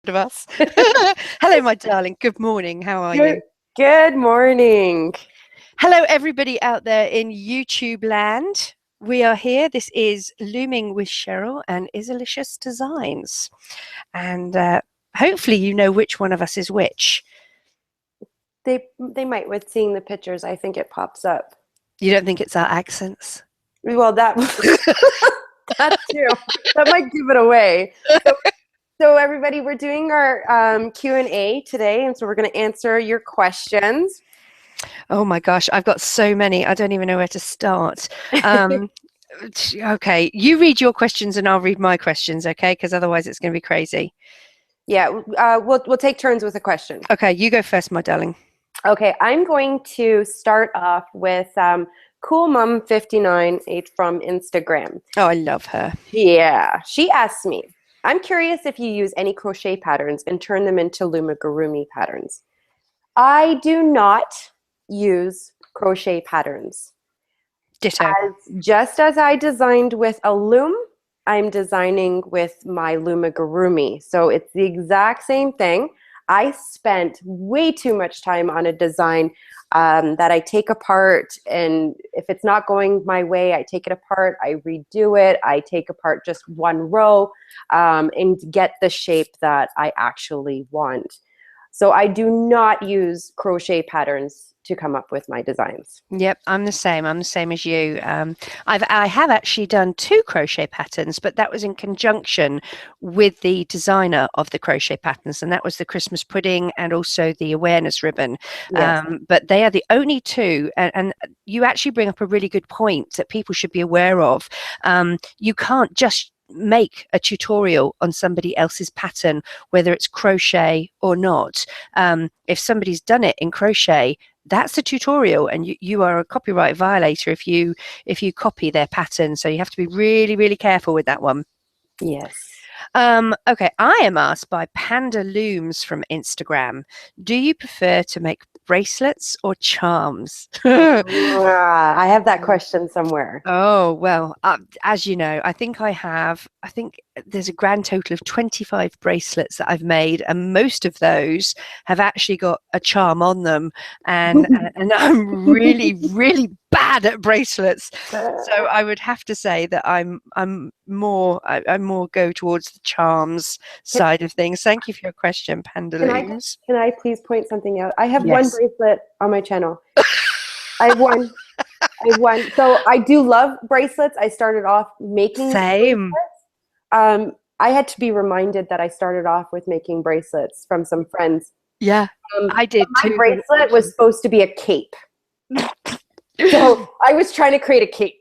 of us. Hello, my darling. Good morning. How are you? Good morning. Hello, everybody out there in YouTube land. We are here. This is Looming with Cheryl and Izzalicious Designs. And hopefully you know which one of us is which. They might with seeing the pictures. I think it pops up. You don't think it's our accents? Well, that too. That might give it away. So everybody, we're doing our Q&A today, and so we're going to answer your questions. Oh my gosh, I've got so many. I don't even know where to start. Okay, you read your questions and I'll read my questions, okay? Because otherwise it's going to be crazy. Yeah, we'll take turns with a question. Okay, you go first, my darling. Okay, I'm going to start off with Cool Mom 59 from Instagram. Oh, I love her. Yeah, she asked me, I'm curious if you use any crochet patterns and turn them into Loomigurumi patterns. I do not use crochet patterns. Ditto. Just as I designed with a loom, I'm designing with my Loomigurumi. So it's the exact same thing. I spent way too much time on a design that I take apart, and if it's not going my way, I take it apart, I redo it, I take apart just one row and get the shape that I actually want. So I do not use crochet patterns to come up with my designs. Yep, I'm the same. I'm the same as you. I have actually done 2 crochet patterns, but that was in conjunction with the designer of the crochet patterns, and that was the Christmas pudding and also the awareness ribbon. Yes. But they are the only 2, and you actually bring up a really good point that people should be aware of. You can't just make a tutorial on somebody else's pattern, whether it's crochet or not. If somebody's done it in crochet, that's a tutorial, and you are a copyright violator if you copy their pattern. So you have to be really, really careful with that one. Yes. Okay, I am asked by Panda Looms from Instagram, do you prefer to make bracelets or charms? I have that question somewhere. Oh, well, as you know, I think there's a grand total of 25 bracelets that I've made, and most of those have actually got a charm on them, and I'm really, really bad at bracelets. So I would have to say that I more go towards the charms side of things. Thank you for your question, Panda Looms. Can I please point something out? I have Yes. one bracelet on my channel. I have one. So I do love bracelets. I started off making Same. bracelets. I had to be reminded that I started off with making bracelets from some friends. Yeah, I did too. My bracelet was supposed to be a cape. So I was trying to create a cape.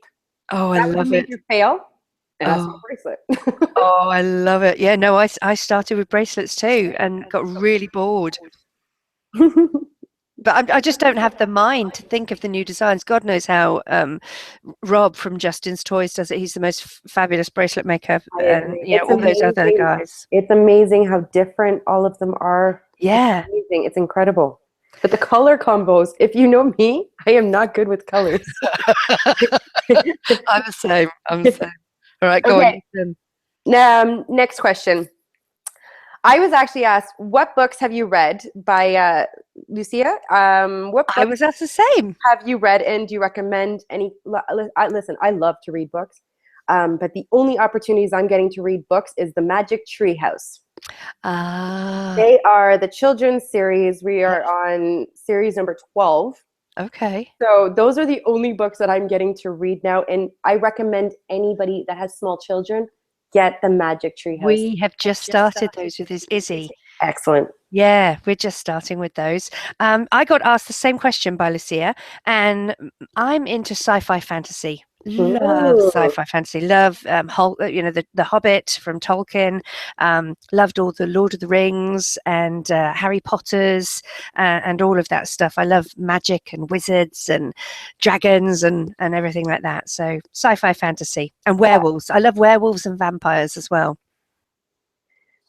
Oh, I love it. You fail. And that's my bracelet. Oh, I love it. Yeah, no, I started with bracelets too and got really bored. But I just don't have the mind to think of the new designs. God knows how Rob from Justin's Toys does it. He's the most fabulous bracelet maker, and all those other guys. It's amazing how different all of them are. Yeah, it's amazing. It's incredible. But the color combos, if you know me, I am not good with colors. I'm the same. All right, go on. Next question. I was actually asked, what books have you read by Lucia? What books I was asked the same. Have you read, and do you recommend any? Listen, I love to read books, but the only opportunities I'm getting to read books is the Magic Tree House. They are the children's series. We are on series number 12. Okay. So those are the only books that I'm getting to read now, and I recommend anybody that has small children get the Magic Tree House. We have just started those with his Izzy. Excellent. Yeah, we're just starting with those. I got asked the same question by Lucia, and I'm into sci-fi fantasy. Love sci-fi fantasy. Love the Hobbit from Tolkien. Loved all the Lord of the Rings and Harry Potter's and all of that stuff. I love magic and wizards and dragons and everything like that. So sci-fi fantasy and werewolves. I love werewolves and vampires as well.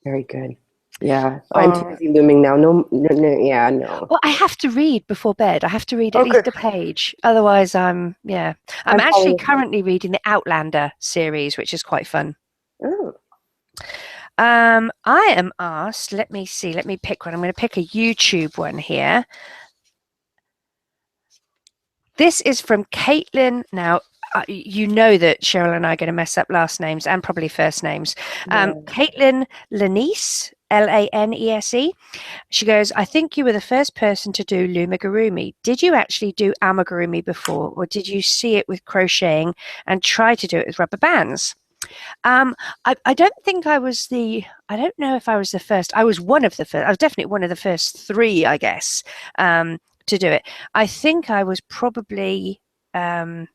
Very good. Yeah, I'm too busy looming now. No. Well, I have to read before bed. I have to read at least a page. Otherwise, I'm actually currently reading the Outlander series, which is quite fun. Oh. I am asked, let me see, let me pick one. I'm going to pick a YouTube one here. This is from Caitlin. Now, you know that Cheryl and I are going to mess up last names and probably first names. Caitlin Lanese, Lanese. She goes, I think you were the first person to do Loomigurumi. Did you actually do Amigurumi before, or did you see it with crocheting and try to do it with rubber bands? I don't think I don't know if I was the first. I was one of the first. I was definitely one of the first three, I guess, to do it. I think I was probably one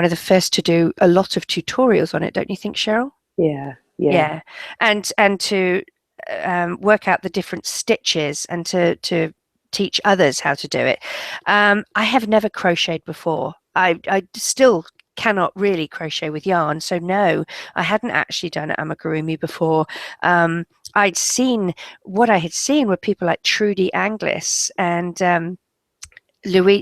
of the first to do a lot of tutorials on it. Don't you think, Cheryl? Yeah. And to work out the different stitches and to teach others how to do it. I have never crocheted before. I still cannot really crochet with yarn, so no, I hadn't actually done amigurumi before. I'd seen what I had seen were people like Trudy Anglis and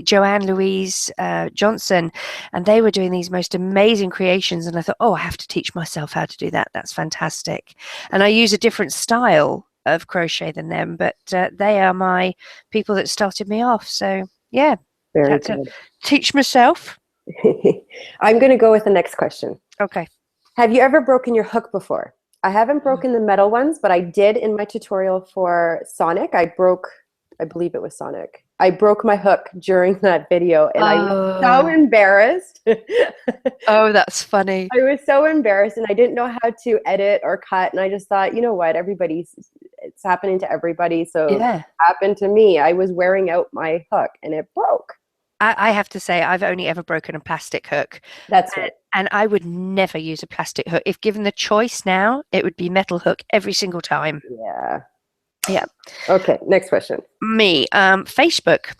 Joanne Louise Johnson, and they were doing these most amazing creations, and I thought, oh, I have to teach myself how to do that. That's fantastic. And I use a different style of crochet than them, but they are my people that started me off. So yeah, Very had to good. teach myself. I'm going to go with the next question. Okay. Have you ever broken your hook before? I haven't broken the metal ones, but I did in my tutorial for Sonic. I believe it was Sonic. I broke my hook during that video, and I was so embarrassed. Oh, that's funny. I was so embarrassed, and I didn't know how to edit or cut, and I just thought, you know what, it's happening to everybody, so Yeah. it happened to me. I was wearing out my hook, and it broke. I have to say, I've only ever broken a plastic hook. That's right. And I would never use a plastic hook. If given the choice now, it would be metal hook every single time. Yeah. Yeah. Okay, next question. Me, Facebook,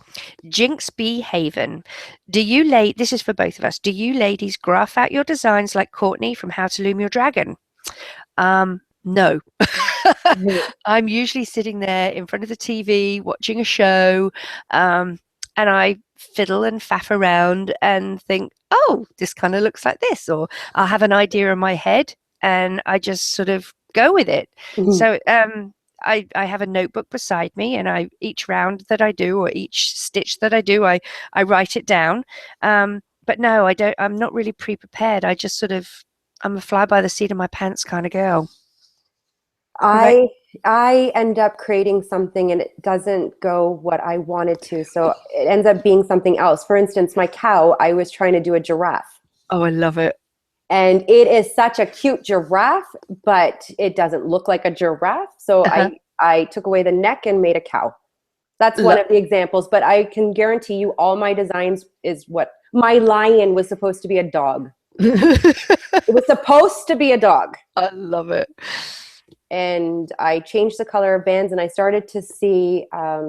Jinx B Haven. This is for both of us. Do you ladies graph out your designs like Courtney from How to Loom Your Dragon? No. I'm usually sitting there in front of the TV watching a show, and I fiddle and faff around and think, oh, this kind of looks like this, or I'll have an idea in my head and I just sort of go with it. So I have a notebook beside me, and each round that I do or each stitch that I do, I write it down. But no, I'm not really pre-prepared. I'm a fly by the seat of my pants kind of girl. I end up creating something and it doesn't go what I wanted to. So it ends up being something else. For instance, my cow, I was trying to do a giraffe. Oh, I love it. And it is such a cute giraffe, but it doesn't look like a giraffe. So I took away the neck and made a cow. That's one of the examples. But I can guarantee you all my designs is what my lion was supposed to be a dog. It was supposed to be a dog. I love it. And I changed the color of bands, and I started to see a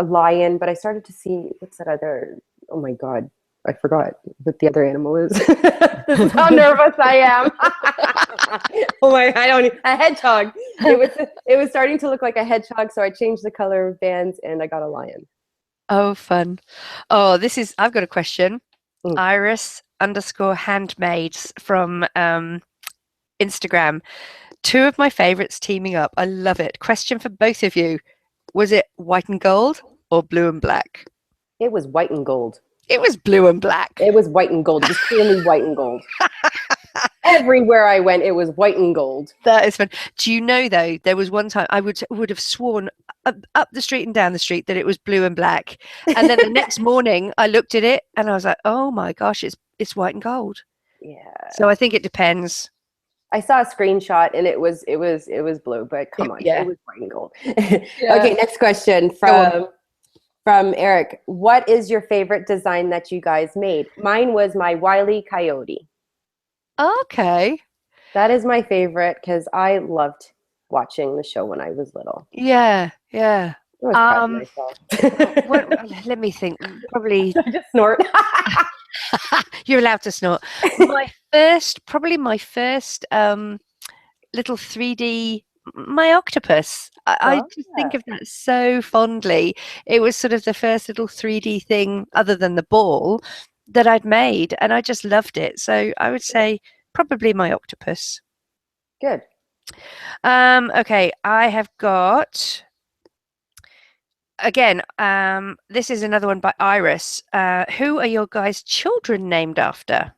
lion, but I started to see, what's that other, oh my God, I forgot what the other animal is. This is how nervous I am. Oh my, a hedgehog. It was starting to look like a hedgehog, so I changed the color of bands and I got a lion. Oh, fun. Oh, I've got a question. Iris_handmaids from Instagram. Two of my favorites teaming up. I love it. Question for both of you. Was it white and gold or blue and black? It was white and gold. It was blue and black. It was white and gold. It was clearly white and gold. Everywhere I went, it was white and gold. That is fun. Do you know, though, there was one time I would have sworn up the street and down the street that it was blue and black. And then the next morning I looked at it and I was like, oh my gosh, it's white and gold. Yeah. So I think it depends. I saw a screenshot and it was blue, but come on, yeah. It was white and gold. Okay, next question from Eric. What is your favorite design that you guys made? Mine was my Wile E. Coyote. Okay. That is my favorite because I loved watching the show when I was little. Yeah, yeah. I was proud of myself. Let me think. Probably just snort. You're allowed to snort. Probably my first little 3D, my octopus. I just think of that so fondly. It was sort of the first little 3D thing other than the ball that I'd made, and I just loved it. So I would say probably my octopus. Good. Okay, I have got again. This is another one by Iris. Who are your guys' children named after?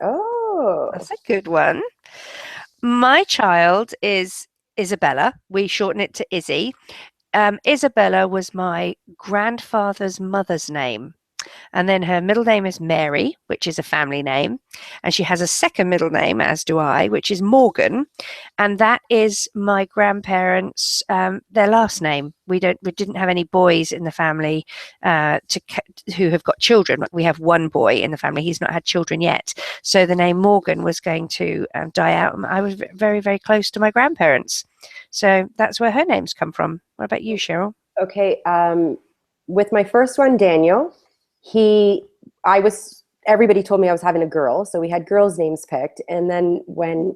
Oh. That's a good one. My child is Isabella. We shorten it to Izzy. Isabella was my grandfather's mother's name. And then her middle name is Mary, which is a family name. And she has a second middle name, as do I, which is Morgan. And that is my grandparents' their last name. We didn't have any boys in the family who have got children. We have one boy in the family. He's not had children yet. So the name Morgan was going to die out. I was very, very close to my grandparents. So that's where her names come from. What about you, Cheryl? Okay. With my first one, Daniel, everybody told me I was having a girl, so we had girls' names picked. And then when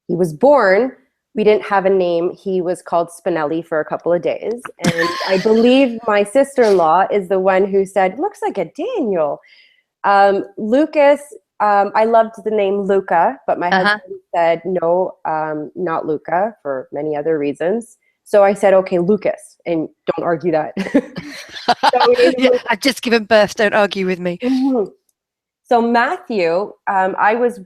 he was born, we didn't have a name. He was called Spinelli for a couple of days. And I believe my sister-in-law is the one who said, looks like a Daniel. Lucas, I loved the name Luca, but my husband said, no, not Luca, for many other reasons. So I said, okay, Lucas, and don't argue that. I've just given birth. Don't argue with me. Mm-hmm. So Matthew, I was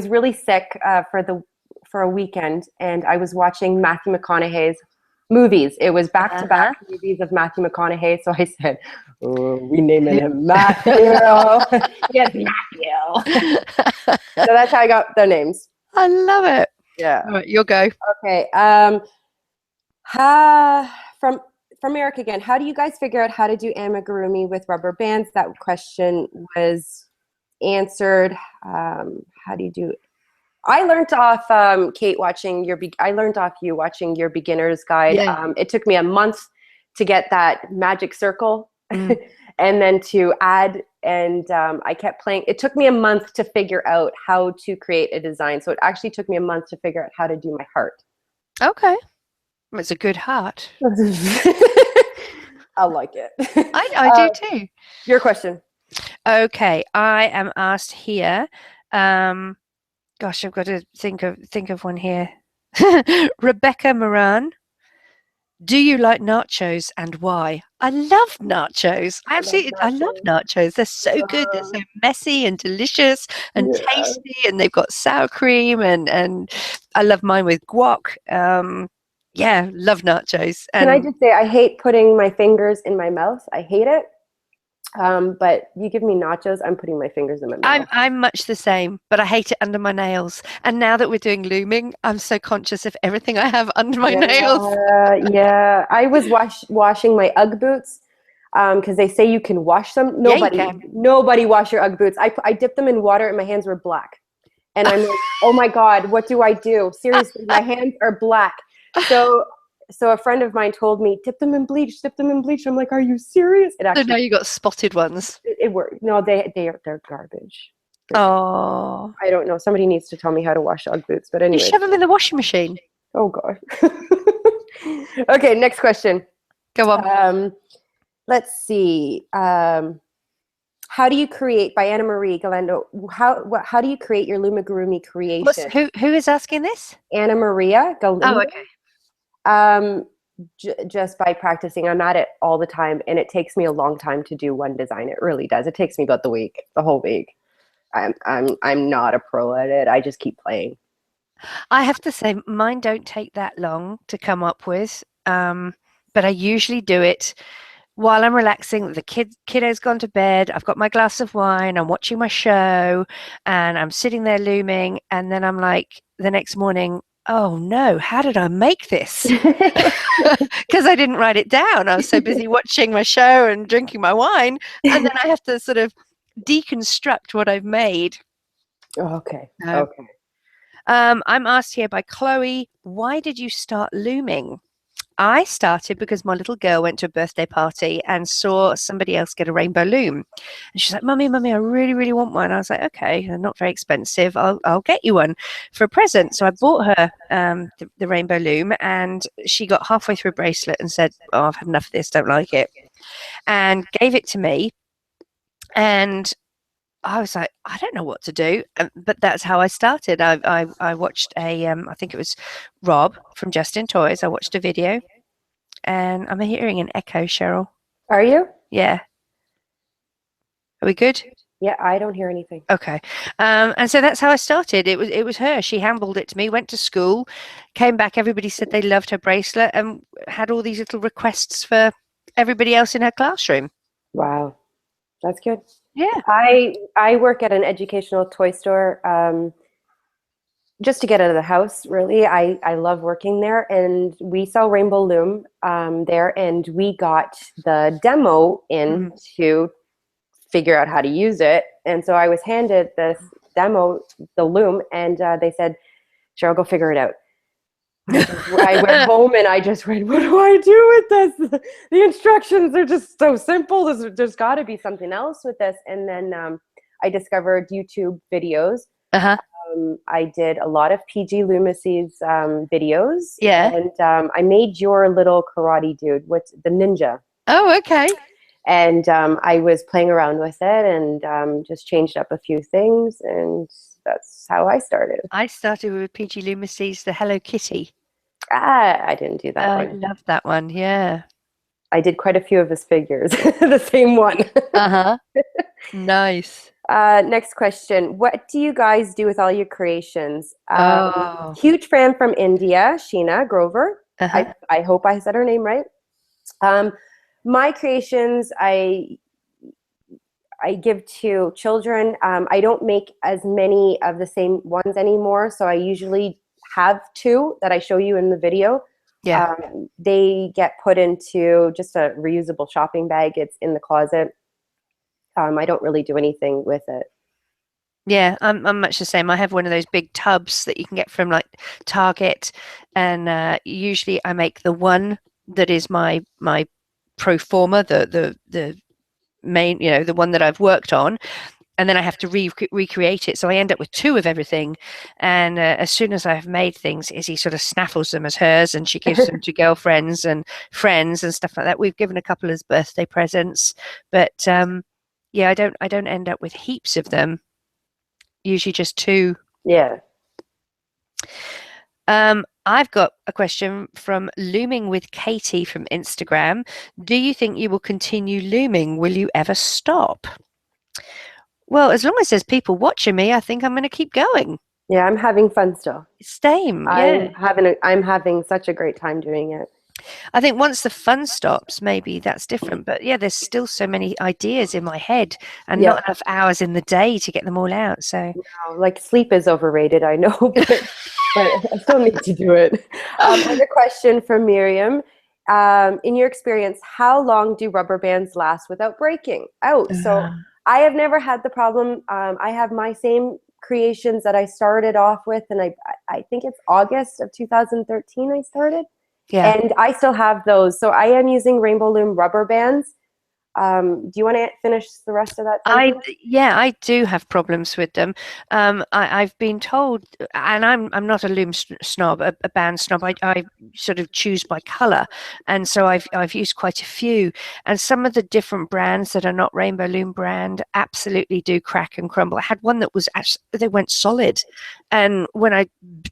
really sick for a weekend, and I was watching Matthew McConaughey's movies. It was back-to-back movies of Matthew McConaughey. So I said, we naming him Matthew. Yes, Matthew. So that's how I got the names. I love it. Yeah. All right, you'll go. Okay. From Eric again, how do you guys figure out how to do amigurumi with rubber bands? That question was answered. How do you do it? I learned off Kate I learned off you watching your beginner's guide. Yeah. It took me a month to get that magic circle and then to add, and I kept playing. It took me a month to figure out how to create a design. So it actually took me a month to figure out how to do my heart. Okay. It's a good heart. I like it. I do too. Your question. Okay, I am asked here. Gosh, I've got to think of one here. Rebecca Moran. Do you like nachos and why? I love nachos. I love nachos. They're so good. They're so messy and delicious and tasty, and they've got sour cream and I love mine with guac. Yeah, love nachos. And can I just say I hate putting my fingers in my mouth. I hate it. But you give me nachos, I'm putting my fingers in my mouth. I'm much the same, but I hate it under my nails. And now that we're doing looming, I'm so conscious of everything I have under my nails. Yeah, I was washing my UGG boots because they say you can wash them. Nobody wash your UGG boots. I dipped them in water and my hands were black. And I'm like, oh my God, what do I do? Seriously, my hands are black. So a friend of mine told me, dip them in bleach. I'm like, are you serious? So now you got spotted ones. It worked. No, they're garbage. Oh. I don't know. Somebody needs to tell me how to wash UGG boots. But anyway. You shove them in the washing machine. Oh, God. Okay, next question. Go on. Let's see. How do you create, by Anna Marie Galendo, how do you create your Loomigurumi creation? Who is asking this? Anna Maria Galendo. Oh, okay. Just by practicing. I'm at it all the time, and it takes me a long time to do one design. It really does. It takes me about the whole week. I'm not a pro at it. I just keep playing. I have to say, mine don't take that long to come up with, but I usually do it while I'm relaxing. The kiddo's gone to bed. I've got my glass of wine. I'm watching my show, and I'm sitting there looming, and then I'm like, the next morning, oh no, how did I make this? Because I didn't write it down. I was so busy watching my show and drinking my wine. And then I have to sort of deconstruct what I've made. Okay. I'm asked here by Chloe, why did you start looming? I started because my little girl went to a birthday party and saw somebody else get a rainbow loom. And she's like, Mummy, I really, really want one. I was like, okay, they're not very expensive. I'll get you one for a present. So I bought her the rainbow loom, and she got halfway through a bracelet and said, oh, I've had enough of this, don't like it, and gave it to me. And I was like, I don't know what to do, but that's how I started. I watched I think it was Rob from Justin Toys. I watched a video, and I'm hearing an echo, Cheryl. Are you? Yeah, are we good? Yeah, I don't hear anything. Okay. And so that's how I started. It was her. She handballed it to me, went to school, came back. Everybody said they loved her bracelet and had all these little requests for everybody else in her classroom. Wow, that's good. Yeah. I work at an educational toy store, just to get out of the house, really. I love working there, and we sell Rainbow Loom there, and we got the demo in to figure out how to use it. And so I was handed this demo, the loom, and they said, Cheryl, go figure it out. I went home and I just went, what do I do with this? The instructions are just so simple. There's got to be something else with this. And then I discovered YouTube videos. Uh-huh. I did a lot of PG Loomis's videos. Yeah. And I made your little karate dude, what's the ninja. Oh, okay. And I was playing around with it and just changed up a few things. And that's how I started. I started with PG Loomis's The Hello Kitty. I didn't do that one. I love that one. Yeah. I did quite a few of his figures, the same one. Uh-huh. Nice. Next question. What do you guys do with all your creations? Huge fan from India, Sheena Grover. Uh-huh. I hope I said her name right. My creations, I give to children. I don't make as many of the same ones anymore, so I usually have two that I show you in the video. Yeah. They get put into just a reusable shopping bag. It's in the closet. I don't really do anything with it. Yeah, I'm much the same. I have one of those big tubs that you can get from like Target, and usually I make the one that is my pro forma, the main, the one that I've worked on, and then I have to recreate it. So I end up with two of everything. And as soon as I've made things, Izzy sort of snaffles them as hers, and she gives them to girlfriends and friends and stuff like that. We've given a couple as birthday presents, but yeah, I don't end up with heaps of them. Usually just two. Yeah. I've got a question from Looming with Katie from Instagram. Do you think you will continue looming? Will you ever stop? Well, as long as there's people watching me, I think I'm going to keep going. Yeah, I'm having fun still. Same. Yeah. I'm having such a great time doing it. I think once the fun stops, maybe that's different. But yeah, there's still so many ideas in my head and not enough hours in the day to get them all out. So, like, sleep is overrated, I know, but I still need to do it. Another question from Miriam. In your experience, how long do rubber bands last without breaking out? So I have never had the problem. I have my same creations that I started off with, and I think it's August of 2013 I started. Yeah. And I still have those. So I am using Rainbow Loom rubber bands. Do you want to finish the rest of that sentence? I do have problems with them. I've been told, and I'm not a loom snob, a band snob. I sort of choose by color, and so I've used quite a few. And some of the different brands that are not Rainbow Loom brand absolutely do crack and crumble. I had one that was actually, they went solid, and when I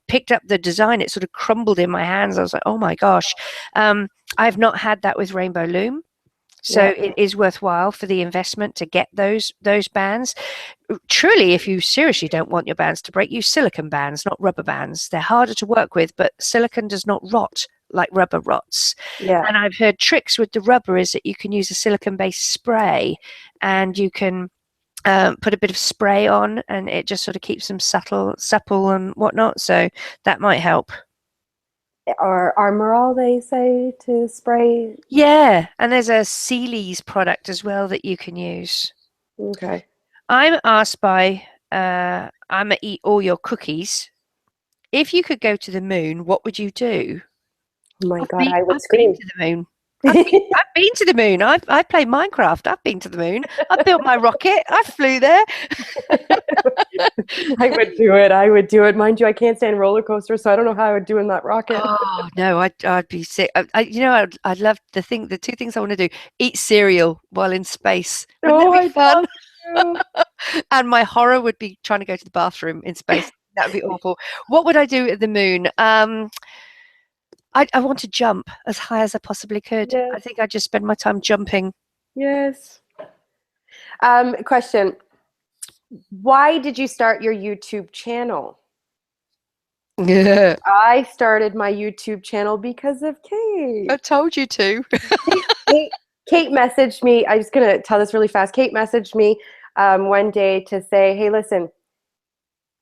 picked up the design, it sort of crumbled in my hands. I was like, oh my gosh. I've not had that with Rainbow Loom. So it is worthwhile for the investment to get those bands. Truly, if you seriously don't want your bands to break, use silicone bands, not rubber bands. They're harder to work with, but silicone does not rot like rubber rots. Yeah. And I've heard tricks with the rubber is that you can use a silicone-based spray, and you can put a bit of spray on, and it just sort of keeps them supple and whatnot. So that might help. Or Armorall, they say to spray. Yeah, and there's a Sealy's product as well that you can use. Okay. I'm asked by I'm gonna eat all your cookies. If you could go to the moon, what would you do? Oh my God, I would scream. I've been to the moon. I've been to the moon. I played Minecraft. I've been to the moon. I built my rocket. I flew there. I would do it. I would do it. Mind you, I can't stand roller coasters, so I don't know how I would do in that rocket. Oh no, I'd be sick. I'd love the two things I want to do: eat cereal while in space. Wouldn't that be fun? And my horror would be trying to go to the bathroom in space. That would be awful. What would I do at the moon? I want to jump as high as I possibly could. Yes. I think I'd just spend my time jumping. Yes. Question. Why did you start your YouTube channel? Yeah. I started my YouTube channel because of Kate. I told you to. Kate messaged me. I'm just going to tell this really fast. Kate messaged me one day to say, hey, listen,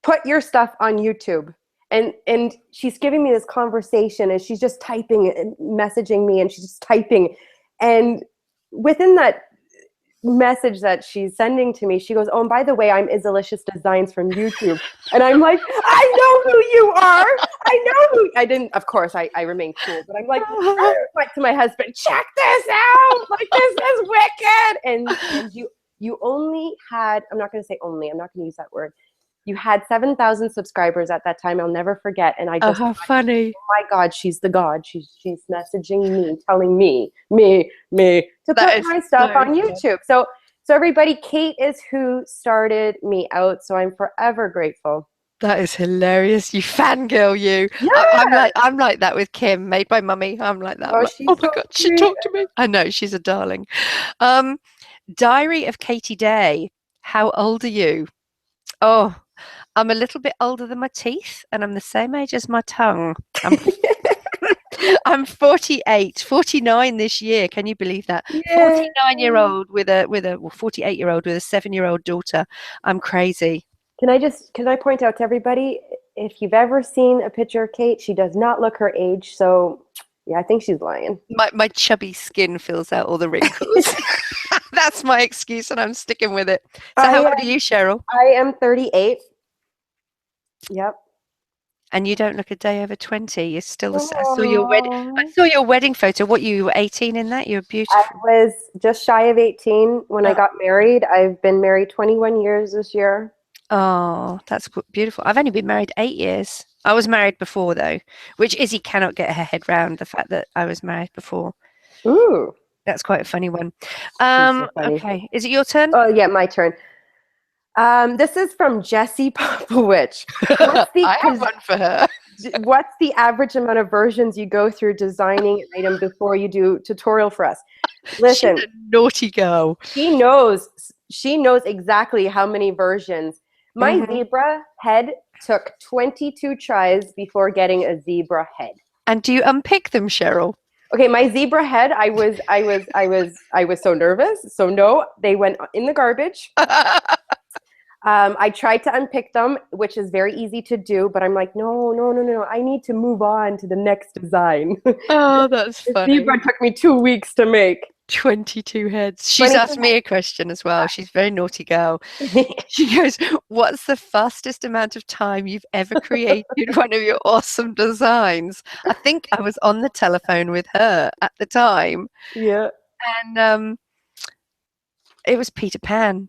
put your stuff on YouTube. And she's giving me this conversation, and she's just typing and messaging me, and she's just typing. And within that message that she's sending to me, she goes, oh, and by the way, I'm Izzalicious Designs from YouTube. And I'm like, I know who you are. I know who. I didn't, of course, I remained cool, but I'm like, I went to my husband, check this out. Like, this is wicked. And you only had, I'm not going to say only, I'm not going to use that word. You had 7,000 subscribers at that time. I'll never forget. And I just, how funny. Oh my God, she's the God. She's messaging me, telling me to put my stuff on YouTube. So everybody, Kate is who started me out. So I'm forever grateful. That is hilarious. You fangirl, you. Yeah. I'm like that with Kim, made by mummy. I'm like that. Oh, Like, she's oh my so God, she sweet. talked to me. I know, she's a darling. Diary of Katie Day. How old are you? Oh, I'm a little bit older than my teeth, and I'm the same age as my tongue. I'm 48, 49 this year. Can you believe that? Yeah. 49-year-old with a 48-year-old with a 7-year-old daughter. I'm crazy. Can I point out to everybody, if you've ever seen a picture of Kate, she does not look her age. So yeah, I think she's lying. My chubby skin fills out all the wrinkles. That's my excuse, and I'm sticking with it. So how old are you, Cheryl? I am 38. Yep. And you don't look a day over 20. You're still. I saw your wedding photo. What, you were 18 in that? You're beautiful. I was just shy of 18 when I got married. I've been married 21 years this year. Oh, that's beautiful. I've only been married 8 years. I was married before, though, which Izzy cannot get her head round the fact that I was married before. Ooh. That's quite a funny one. So funny. Okay. Is it your turn? Oh, yeah, my turn. This is from Jessie Popowich. I have one for her. What's the average amount of versions you go through designing an item before you do tutorial for us? Listen, she's a naughty girl. She knows exactly how many versions. My zebra head took 22 tries before getting a zebra head. And do you unpick them, Cheryl? Okay, my zebra head, I was so nervous. So no, they went in the garbage. I tried to unpick them, which is very easy to do, but I'm like, no. I need to move on to the next design. Oh, that's funny. Zebra took me 2 weeks to make. 22 heads. She's asked me a question as well. She's a very naughty girl. She goes, what's the fastest amount of time you've ever created one of your awesome designs? I think I was on the telephone with her at the time. Yeah. And it was Peter Pan.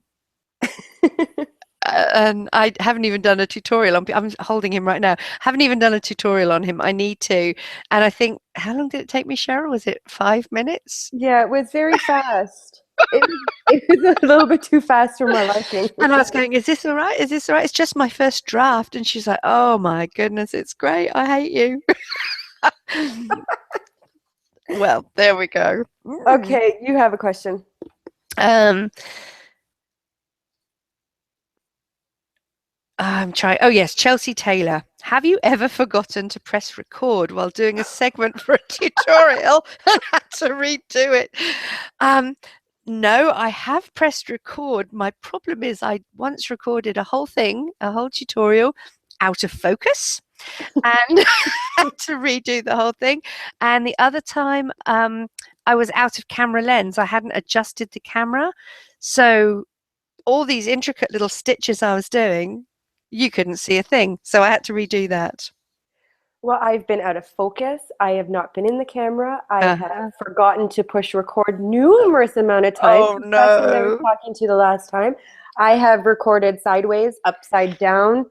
And I haven't even done a tutorial on. I'm holding him right now. Haven't even done a tutorial on him. I need to. And I think, how long did it take me, Cheryl? Was it 5 minutes? Yeah, it was very fast. it was a little bit too fast for my liking. And I was going, is this all right? Is this all right? It's just my first draft. And she's like, oh my goodness, it's great. I hate you. Well, there we go. Okay, you have a question. I'm trying. Oh, yes. Chelsea Taylor. Have you ever forgotten to press record while doing a segment for a tutorial and had to redo it? No, I have pressed record. My problem is I once recorded a whole tutorial out of focus and had to redo the whole thing. And the other time I was out of camera lens. I hadn't adjusted the camera. So all these intricate little stitches I was doing, you couldn't see a thing. So I had to redo that. Well, I've been out of focus. I have not been in the camera. I have forgotten to push record numerous amount of times. Oh, no. That's what I was talking to the last time. I have recorded sideways, upside down.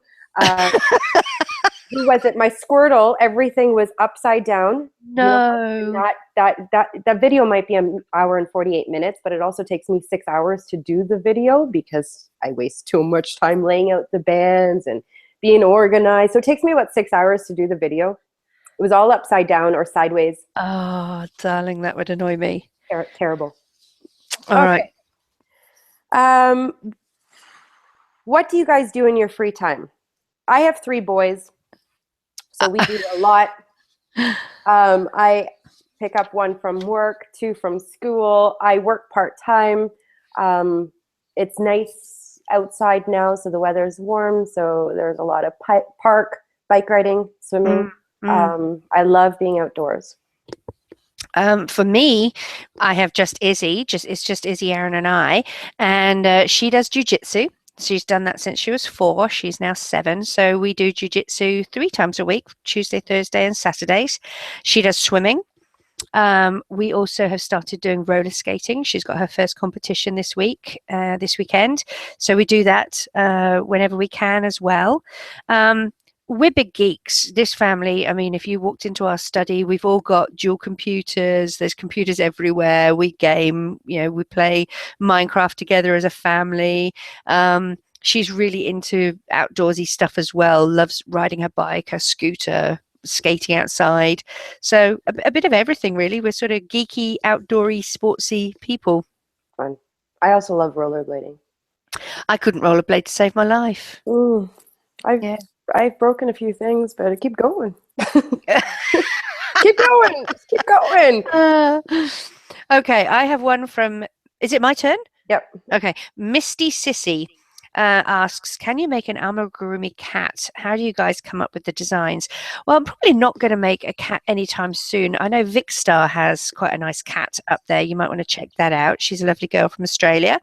who was it? My Squirtle, everything was upside down. You know, No. that video might be an hour and 48 minutes, but it also takes me 6 hours to do the video because I waste too much time laying out the bands and being organized. So it takes me about 6 hours to do the video. It was all upside down or sideways. Oh, darling, that would annoy me. Terrible. All right. What do you guys do in your free time? I have 3 boys, so we do a lot. I pick up 1 from work, 2 from school. I work part-time. It's nice outside now, so the weather's warm, so there's a lot of park, bike riding, swimming. I love being outdoors. For me, I have just Izzy. It's just Izzy, Aaron, and I, and she does jujitsu. She's done that since she was 4. She's now 7. So we do jujitsu 3 times a week, Tuesday, Thursday, and Saturdays. She does swimming. We also have started doing roller skating. She's got her first competition this weekend. So we do that whenever we can as well. We're big geeks, this family. I mean, if you walked into our study, we've all got dual computers. There's computers everywhere. We game, we play Minecraft together as a family. She's really into outdoorsy stuff as well, loves riding her bike, her scooter, skating outside. So a bit of everything, really. We're sort of geeky, outdoory, sportsy people. Fun. I also love rollerblading. I couldn't rollerblade to save my life. I've broken a few things, but I keep going. Keep going. Just keep going. Okay, I have one from, is it my turn? Yep. Okay. Misty Sissy asks, can you make an Amigurumi cat? How do you guys come up with the designs? Well, I'm probably not going to make a cat anytime soon. I know Vicstar has quite a nice cat up there. You might want to check that out. She's a lovely girl from Australia.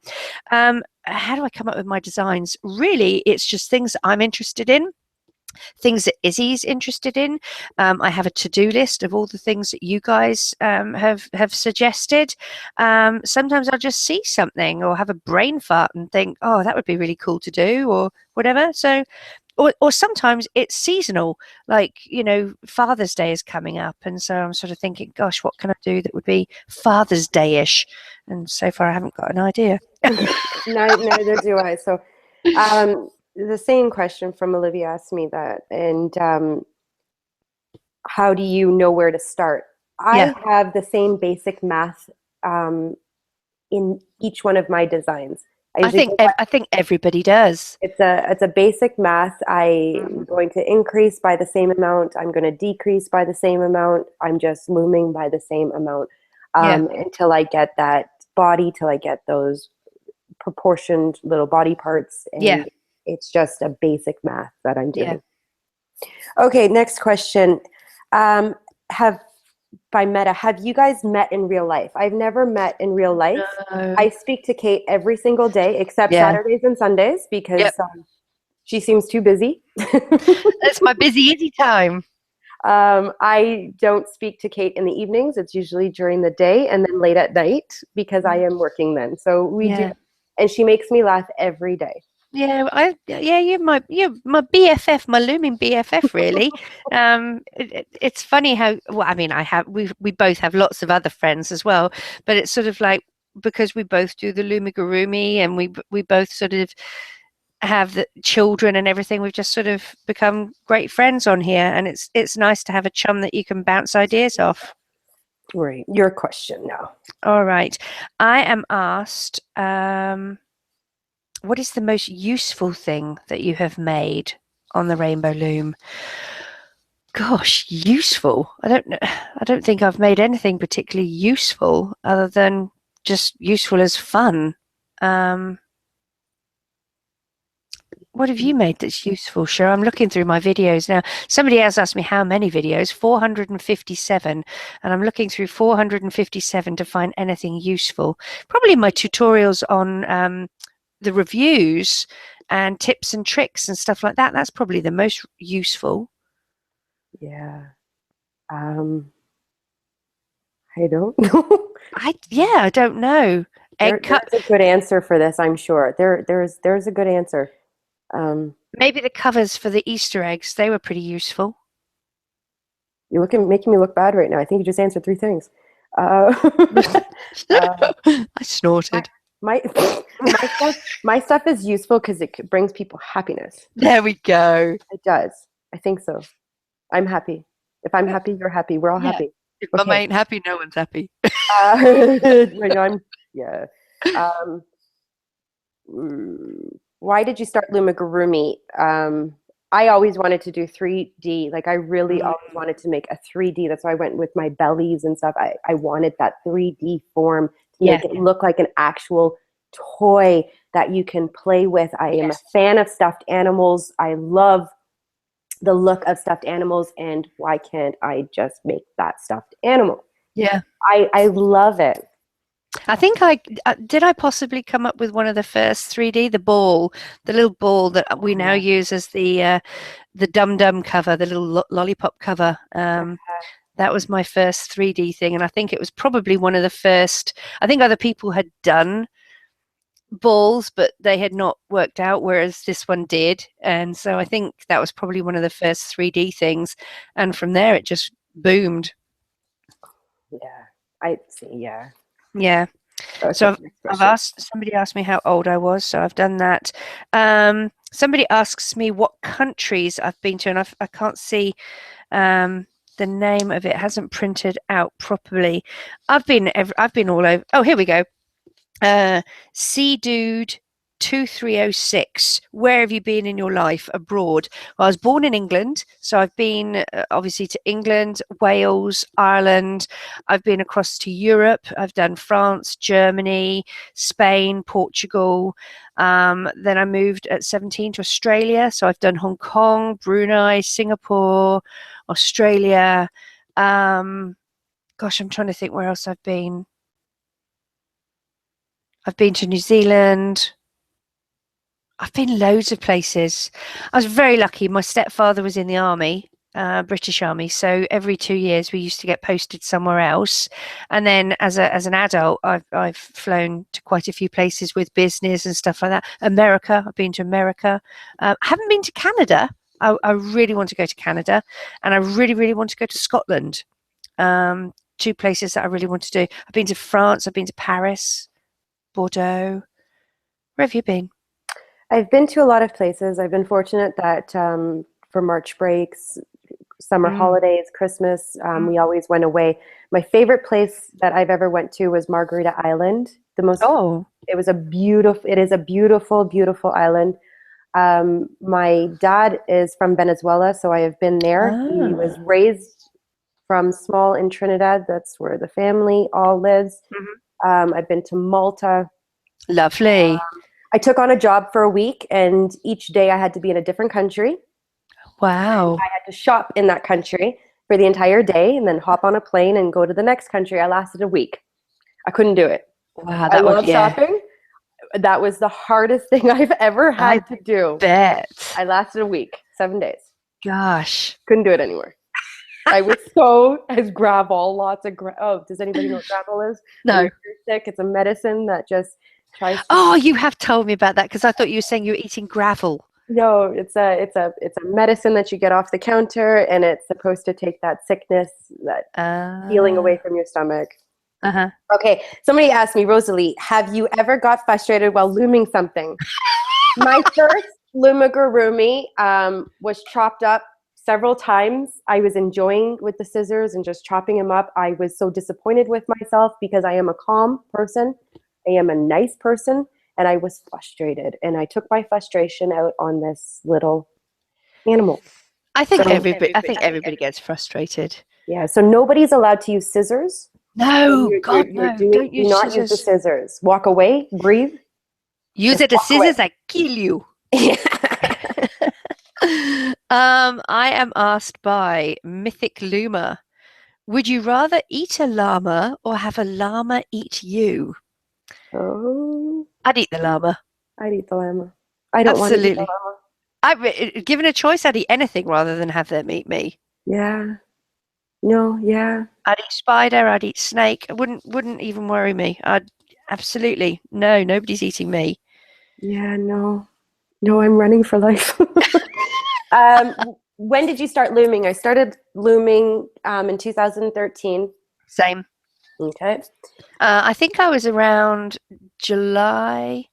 How do I come up with my designs? Really, it's just things I'm interested in. Things that Izzy's interested in. I have a to-do list of all the things that you guys have suggested. Sometimes I'll just see something or have a brain fart and think, oh, that would be really cool to do, or whatever. So, or sometimes it's seasonal, like, Father's Day is coming up, and so I'm sort of thinking, gosh, what can I do that would be Father's Day-ish? And so far I haven't got an idea. Neither do I. So the same question from Olivia asked me that, and how do you know where to start? I have the same basic math in each one of my designs. I think everybody does. It's a basic math. I'm going to increase by the same amount. I'm going to decrease by the same amount. I'm just looming by the same amount until I get that body, till I get those proportioned little body parts. And it's just a basic math that I'm doing. Okay, next question. By Meta, have you guys met in real life? I've never met in real life. No. I speak to Kate every single day except Saturdays and Sundays because she seems too busy. That's my busy time. I don't speak to Kate in the evenings. It's usually during the day and then late at night because I am working then. So we do, and she makes me laugh every day. Yeah, you're my BFF, my looming BFF, really. It's funny how, well, I mean, we both have lots of other friends as well, but it's sort of like, because we both do the Loomigurumi and we both sort of have the children and everything, we've just sort of become great friends on here, and it's nice to have a chum that you can bounce ideas off. Right, your question now. All right, I am asked, what is the most useful thing that you have made on the Rainbow Loom? Gosh, useful. I don't think I've made anything particularly useful other than just useful as fun. What have you made that's useful, Cheryl? I'm looking through my videos now. Somebody else asked me how many videos, 457, and I'm looking through 457 to find anything useful. Probably my tutorials on the reviews and tips and tricks and stuff like that. That's probably the most useful. Yeah. I don't know. I don't know. There's a good answer for this, I'm sure. There's a good answer. Maybe the covers for the Easter eggs, they were pretty useful. You're making me look bad right now. I think you just answered 3 things. Uh, uh, I my snorted. my my stuff is useful because it brings people happiness. There we go. It does. I think so. I'm happy. If I'm happy, you're happy. We're all Yeah. happy. If mum Okay. ain't happy, no one's happy. Right now yeah. Um, why did you start Loomigurumi? I always wanted to do 3D. Like I really Mm, always wanted to make a 3D. That's why I went with my bellies and stuff. I wanted that 3D form to yeah. make it look like an actual toy that you can play with. I am a Yes. fan of stuffed animals. I love the look of stuffed animals, and why can't I just make that stuffed animal? Yeah. I love it. I think did I possibly come up with one of the first 3D, the ball, the little ball that we now use as the Dum Dum cover, the little lollipop cover. That was my first 3D thing, and I think it was probably one of the first. I think other people had done balls, but they had not worked out, whereas this one did. And so I think that was probably one of the first 3D things. And from there, it just boomed. Yeah, I see. Yeah, Yeah. that was So such an expression. somebody asked me how old I was, so I've done that. Somebody asks me what countries I've been to, and I can't see the name of it. Hasn't printed out properly. I've been all over. Oh, here we go. Sea Dude 2306. Where have you been in your life abroad? Well, I was born in England, so I've been obviously to England, Wales, Ireland. I've been across to Europe. I've done France, Germany, Spain, Portugal. Then I moved at 17 to Australia, so I've done Hong Kong, Brunei, Singapore, Australia. Gosh, I'm trying to think where else I've been. I've been to New Zealand. I've been loads of places. I was very lucky. My stepfather was in the army, British Army. So every 2 years we used to get posted somewhere else. And then as an adult, I've flown to quite a few places with business and stuff like that. America, I've been to America. I haven't been to Canada. I really want to go to Canada, and I really, really want to go to Scotland. 2 places that I really want to do. I've been to France. I've been to Paris, Bordeaux. Where have you been? I've been to a lot of places. I've been fortunate that for March breaks, summer Mm. holidays, Christmas, we always went away. My favorite place that I've ever went to was Margarita Island. Oh, It is a beautiful, beautiful island. My dad is from Venezuela, so I have been there. He was ah. raised from small in Trinidad. That's where the family all lives. Mhm. I've been to Malta. Lovely. I took on a job for a week, and each day I had to be in a different country. Wow. I had to shop in that country for the entire day and then hop on a plane and go to the next country. I lasted a week. I couldn't do it. Wow, I that would, love yeah, shopping. That was the hardest thing I've ever I had to do. bet. I lasted a week, 7 days. Gosh. Couldn't do it anymore. I was so as Gravol, lots of oh, does anybody know what Gravol is? When No. you're sick, it's a medicine that just tries to. Oh, you have told me about that because I thought you were saying you were eating gravel. No, it's a medicine that you get off the counter, and it's supposed to take that sickness, that feeling away Uh, from your stomach. uh-huh. Okay, somebody asked me, Rosalie, have you ever got frustrated while looming something? My first Loomigurumi was chopped up several times. I was enjoying with the scissors and just chopping them up. I was so disappointed with myself because I am a calm person. I am a nice person, and I was frustrated. And I took my frustration out on this little animal. So I think everybody gets frustrated. yeah, so nobody's allowed to use scissors. When No, you're, God, you're, you're no. doing, Don't do use not use the scissors. scissors. Walk away, breathe, Use just it as walk away. scissors, I kill you. I am asked by Mythic Loomer, would you rather eat a llama or have a llama eat you? Oh, I'd eat the llama. I'd eat the llama. I don't want to eat the Absolutely. llama. Given a choice, I'd eat anything rather than have them eat me. Yeah. No, yeah. I'd eat spider, I'd eat snake. It wouldn't even worry me. I'd absolutely no, nobody's eating me. Yeah, no. No, I'm running for life. When did you start looming? I started looming in 2013. Same. Okay. I think I was around July.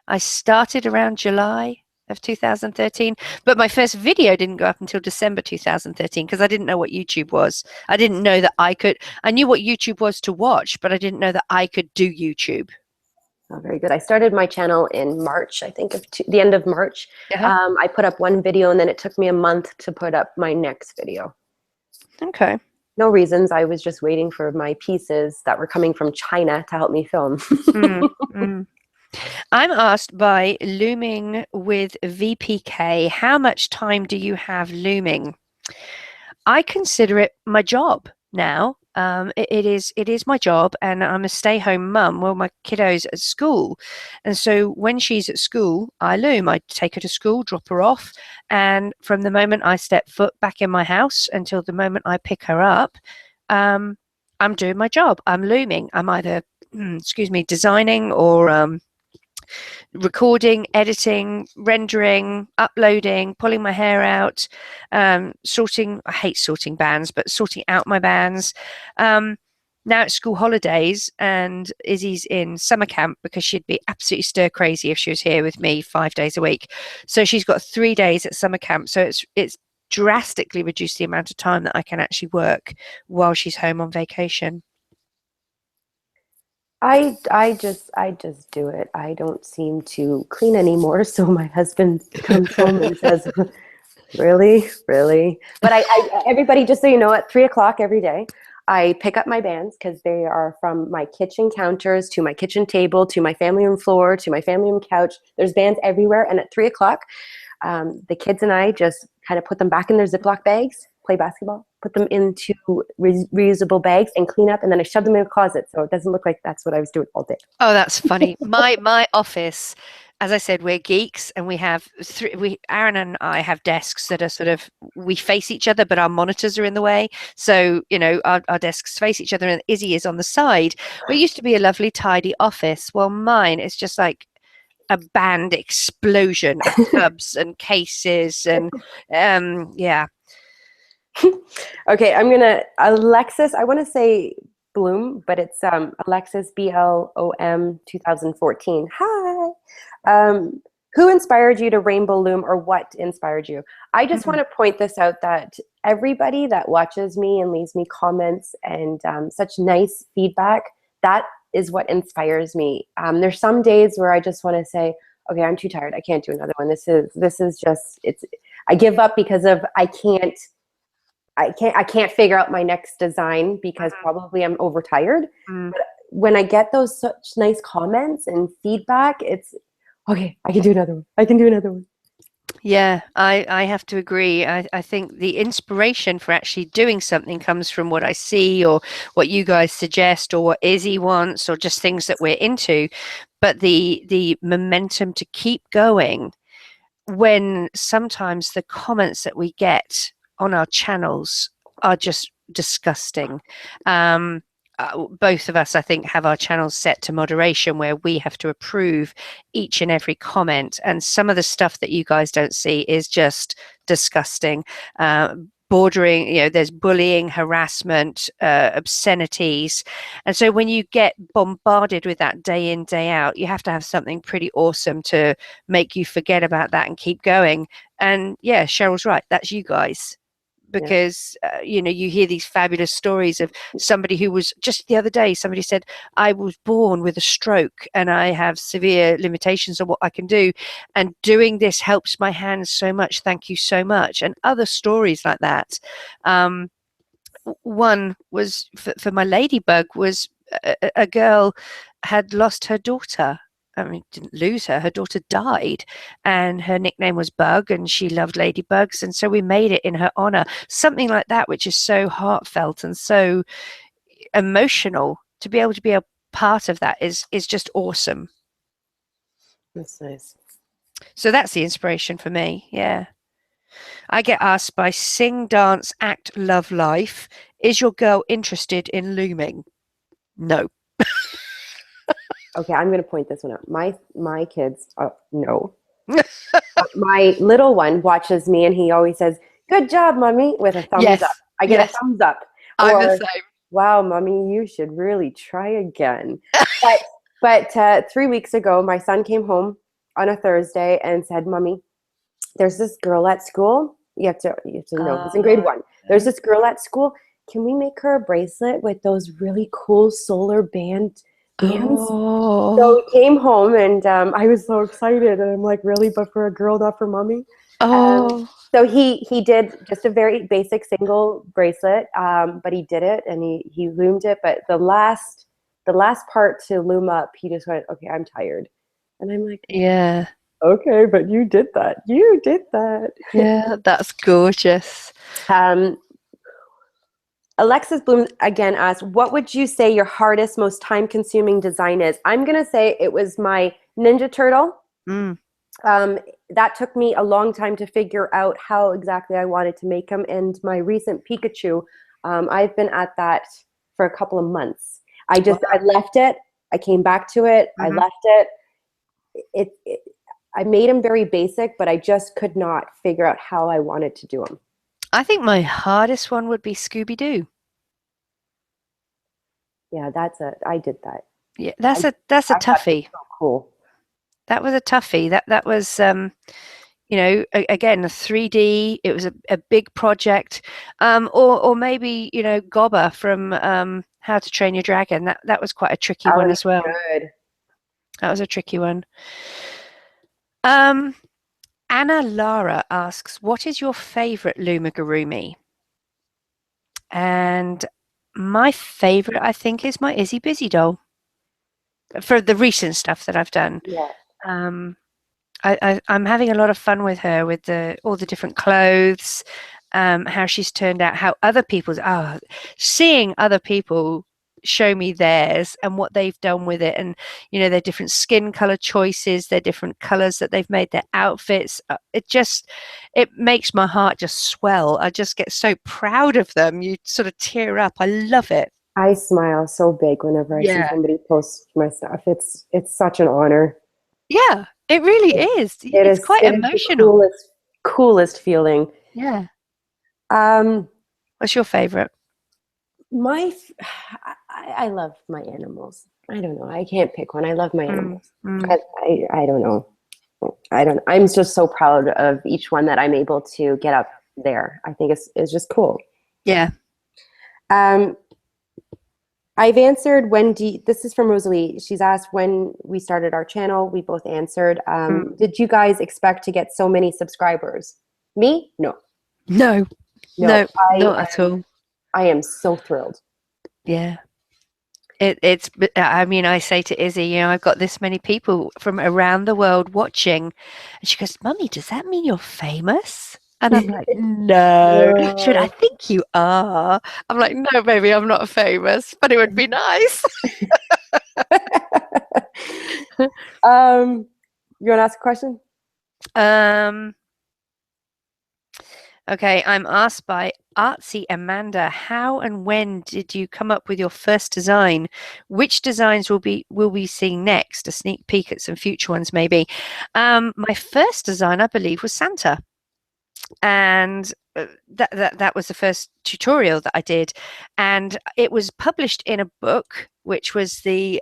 I started around July of 2013, but my first video didn't go up until December 2013 because I didn't know what YouTube was. I didn't know that I knew what YouTube was to watch, but I didn't know that I could do YouTube. Oh, very good. I started my channel in March, I think, of the end of March. Uh-huh. I put up one video, and then it took me a month to put up my next video. Okay. No reasons. I was just waiting for my pieces that were coming from China to help me film. Mm, mm. I'm asked by Looming with VPK, how much time do you have looming? I consider it my job now. It is my job, and I'm a stay-home mum. Well, my kiddo's at school, and so when she's at school, I loom. I take her to school, drop her off, and from the moment I step foot back in my house until the moment I pick her up, I'm doing my job. I'm looming. I'm either, excuse me, designing or recording, editing, rendering, uploading, pulling my hair out, sorting. I hate sorting bands, but sorting out my bands. Now it's school holidays and Izzy's in summer camp because she'd be absolutely stir crazy if she was here with me 5 days a week. So she's got 3 days at summer camp. So it's drastically reduced the amount of time that I can actually work while she's home on vacation. I just do it. I don't seem to clean anymore. So my husband comes home and says, "Really, really?" But everybody, just so you know, at 3 o'clock every day, I pick up my bands because they are from my kitchen counters to my kitchen table to my family room floor to my family room couch. There's bands everywhere, and at 3 o'clock, the kids and I just kind of put them back in their Ziploc bags, play basketball, put them into reusable bags, and clean up, and then I shove them in a closet so it doesn't look like that's what I was doing all day. Oh, that's funny. My office, as I said, we're geeks, and we have Aaron and I have desks that are sort of, we face each other, but our monitors are in the way. So, our desks face each other, and Izzy is on the side. Well, it used to be a lovely, tidy office. Well, mine is just like a band explosion of tubs and cases, and yeah. Okay, I'm gonna Alexis. I want to say Bloom, but it's Alexis BLOM 2014. Hi. Who inspired you to rainbow loom, or what inspired you? I just want to point this out that everybody that watches me and leaves me comments and such nice feedback, that is what inspires me. There's some days where I just want to say, okay, I'm too tired. I can't do another one. This is just, it's, I give up because of I can't figure out my next design because probably I'm overtired. Mm. But when I get those such nice comments and feedback, it's okay, I can do another one. I can do another one. Yeah, I have to agree. I think the inspiration for actually doing something comes from what I see or what you guys suggest or what Izzy wants or just things that we're into. But the momentum to keep going when sometimes the comments that we get on our channels are just disgusting. Both of us, I think, have our channels set to moderation where we have to approve each and every comment. And some of the stuff that you guys don't see is just disgusting. Bordering, there's bullying, harassment, obscenities. And so when you get bombarded with that day in, day out, you have to have something pretty awesome to make you forget about that and keep going. And yeah, Cheryl's right. That's you guys. Because you hear these fabulous stories of somebody who was just the other day, somebody said, I was born with a stroke and I have severe limitations on what I can do, and doing this helps my hands so much, thank you so much, and other stories like that. One was for my ladybug was a girl had lost her daughter. I mean, didn't lose her. Her daughter died, and her nickname was Bug, and she loved ladybugs, and so we made it in her honor. Something like that, which is so heartfelt and so emotional. To be able to be a part of that is just awesome. That's nice. So that's the inspiration for me. Yeah. I get asked by Sing, Dance, Act, Love, Life, is your girl interested in looming? No. Okay, I'm going to point this one out. My kids, no. My little one watches me and he always says, "Good job, mommy," with a thumbs up. Yes, I get a yes, thumbs up. I'm the Or, same. "Wow, mommy, you should really try again." But 3 weeks ago, my son came home on a Thursday and said, "Mommy, there's this girl at school. You have to know he's in grade 1. There's this girl at school. Can we make her a bracelet with those really cool solar bands?" So Oh, he came home and I was so excited and I'm like, really, but for a girl, not for mommy. Um, oh, so he did just a very basic single bracelet, but he did it and he loomed it. But the last part to loom up, he just went, "Okay, I'm tired," and I'm like, yeah, "Okay, but you did that. You did that." yeah, that's gorgeous. um, Alexis Bloom again asked, "What would you say your hardest, most time-consuming design is?" I'm gonna say it was my Ninja Turtle. Mm. Um, that took me a long time to figure out how exactly I wanted to make them. And my recent Pikachu, I've been at that for a couple of months. I left it. I came back to it. I Mhm. left it. I made them very basic, but I just could not figure out how I wanted to do them. I think my hardest one would be Scooby Doo. Yeah, I did that. Yeah, I, that's a I thought it was toughie. so cool. That was a toughie. That was again a 3D. It was a big project. Or maybe Gobber from How to Train Your Dragon. That was quite a tricky That one was as well. good. That was a tricky one. Um, Anna Lara asks, "What is your favorite Loomigurumi?" And my favorite, I think, is my Izzy Busy doll for the recent stuff that I've done. Yeah. Um, I'm having a lot of fun with her with all the different clothes, how she's turned out, how other people's seeing other people show me theirs and what they've done with it, and their different skin color choices, their different colors that they've made, their outfits. It makes my heart just swell. I just get so proud of them. You sort of tear up. I love it. I smile so big whenever I see Yeah. somebody post my stuff. It's such an honor. Yeah, it really It, is. it It's is quite it is the emotional. coolest feeling. Yeah. Um, What's your favorite? my I love my animals. I don't know. I can't pick one. I love my Mm, animals. mm. I don't know. I don't. I'm just so proud of each one that I'm able to get up there. I think it's just cool. Yeah. Um, I've answered this is from Rosalie. She's asked when we started our channel. We both answered. Mm. Did you guys expect to get so many subscribers? Me? No. No, No. no, not at all. I am so thrilled. Yeah. I mean, I say to Izzy, I've got this many people from around the world watching. And she goes, "Mummy, does that mean you're famous?" And I'm like, "No." She went, "I No. think you are." I'm like, "No, baby, I'm not famous, but it would be nice." You want to ask a question? Um, okay, I'm asked by Artsy Amanda, "How and when did you come up with your first design? Which designs will we seeing next? A sneak peek at some future ones, maybe." My first design, I believe, was Santa, and that was the first tutorial that I did, and it was published in a book, which was the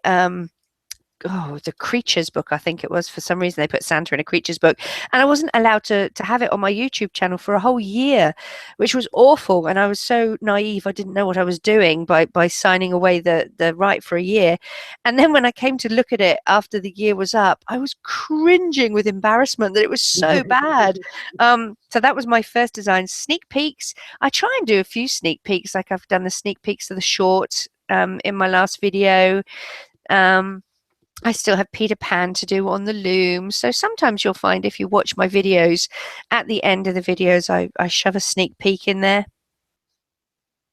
creatures book. I think it was. For some reason they put Santa in a creatures book, and I wasn't allowed to have it on my YouTube channel for a whole year, which was awful. And I was so naive, I didn't know what I was doing by signing away the right for a year. And then when I came to look at it after the year was up, I was cringing with embarrassment that it was so bad. So that was my first design. Sneak peeks, I try and do a few sneak peeks, like I've done the sneak peeks of the short in my last video. I still have Peter Pan to do on the loom. So sometimes you'll find, if you watch my videos, at the end of the videos, I shove a sneak peek in there.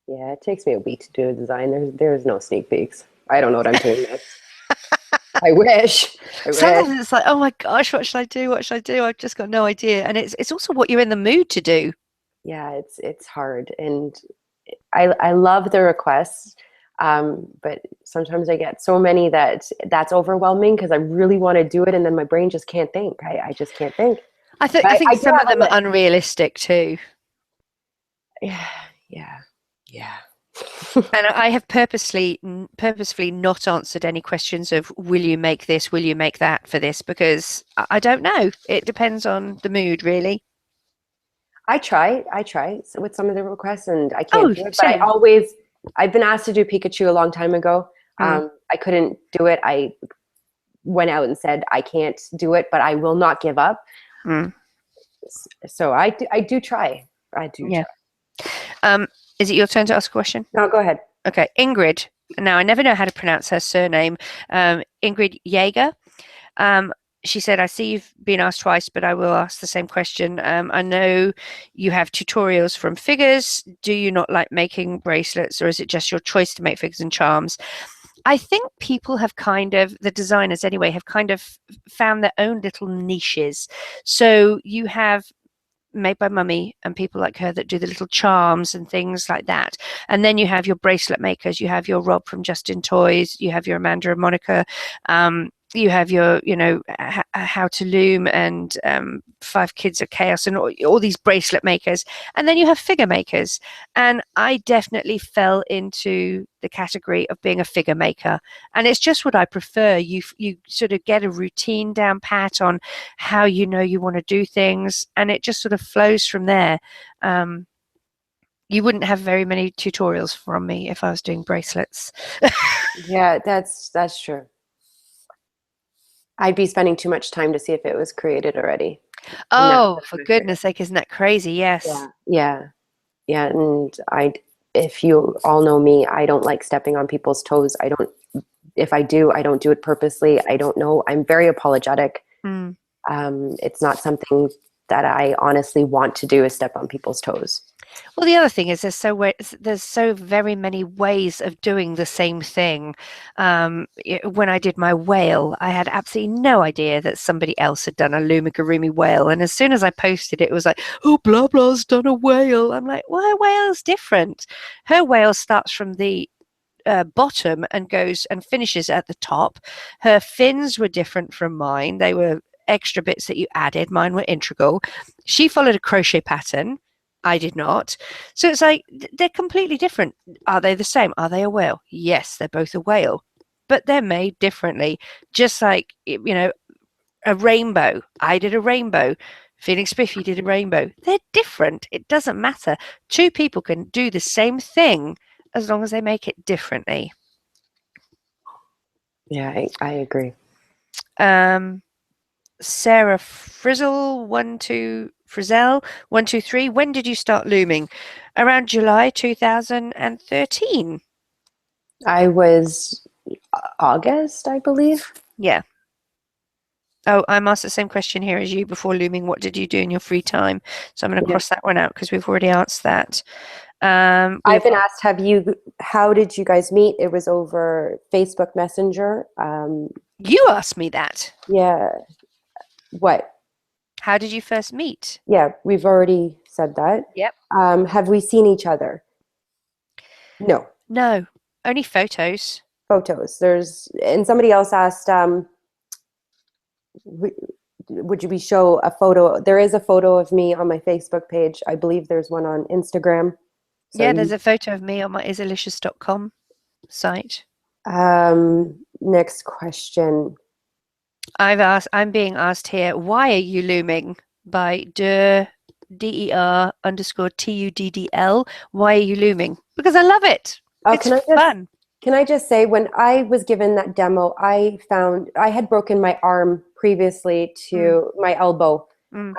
Yeah, it takes me a week to do a design. There's no sneak peeks. I don't know what I'm doing next. I wish. I wish. Sometimes it's like, oh my gosh, what should I do? What should I do? I've just got no idea. And it's also what you're in the mood to do. Yeah, it's hard, and I love the requests. But sometimes I get so many that's overwhelming because I really want to do it, and then my brain just can't think. I just can't think. I think I do some have of them are unrealistic too. Yeah, yeah, yeah. And I have purposefully not answered any questions of will you make this, will you make that for this, because I don't know. It depends on the mood, really. I try with some of the requests, and I Oh, can't do it. But same. I've been asked to do Pikachu a long time ago. Mm. I couldn't do it. I went out and said I can't do it, but I will not give up. Mm. So I do try. I do Yeah. try. Is it your turn to ask a question? No, go ahead. Okay, Ingrid. Now I never know how to pronounce her surname. Ingrid Jaeger. She said, I see you've been asked twice, but I will ask the same question. I know you have tutorials from figures. Do you not like making bracelets, or is it just your choice to make figures and charms? I think people have the designers anyway, have kind of found their own little niches. So you have Made by Mummy and people like her that do the little charms and things like that. And then you have your bracelet makers. You have your Rob from Justin Toys. You have your Amanda and Monica. You have your, How to Loom and 5 Kids of Chaos and all these bracelet makers. And then you have figure makers. And I definitely fell into the category of being a figure maker. And it's just what I prefer. You sort of get a routine down pat on how you want to do things. And it just sort of flows from there. You wouldn't have very many tutorials from me if I was doing bracelets. Yeah, that's true. I'd be spending too much time to see if it was created already. Oh, for goodness sake, isn't that crazy? Yes. Yeah. And if you all know me, I don't like stepping on people's toes. If I do, I don't do it purposely. I don't know. I'm very apologetic. Mm. It's not something that I honestly want to do, is step on people's toes. Well, the other thing is there's so very many ways of doing the same thing. When I did my whale, I had absolutely no idea that somebody else had done a Loomigurumi whale. And as soon as I posted it, it was like, oh, blah, blah's done a whale. I'm like, well, her whale's different. Her whale starts from the bottom and goes and finishes at the top. Her fins were different from mine. They were extra bits that you added. Mine were integral. She followed a crochet pattern. I did not. So it's like they're completely different. Are they the same? Are they a whale? Yes, they're both a whale, but they're made differently. Just like, a rainbow. I did a rainbow. Feeling Spiffy did a rainbow. They're different. It doesn't matter. 2 people can do the same thing as long as they make it differently. Yeah, I agree. Sarah Frizzle 123. When did you start looming? Around July 2013. I was August, I believe. Yeah. Oh, I'm asked the same question here as you before looming. What did you do in your free time? So I'm going to cross that one out because we've already answered that. I've been asked, how did you guys meet? It was over Facebook Messenger. You asked me that. Yeah. What? How did you first meet? Yeah, we've already said that. Yep. Have we seen each other? No. No, only photos. Photos. And somebody else asked, would you show a photo? There is a photo of me on my Facebook page. I believe there's one on Instagram. So yeah, there's a photo of me on my Izzalicious.com site. Next question. I'm being asked here, why are you looming? By DER_TUDDL. Why are you looming? Because I love it. It's fun. Can I just say, when I was given that demo, I found I had broken my arm previously to my elbow. 8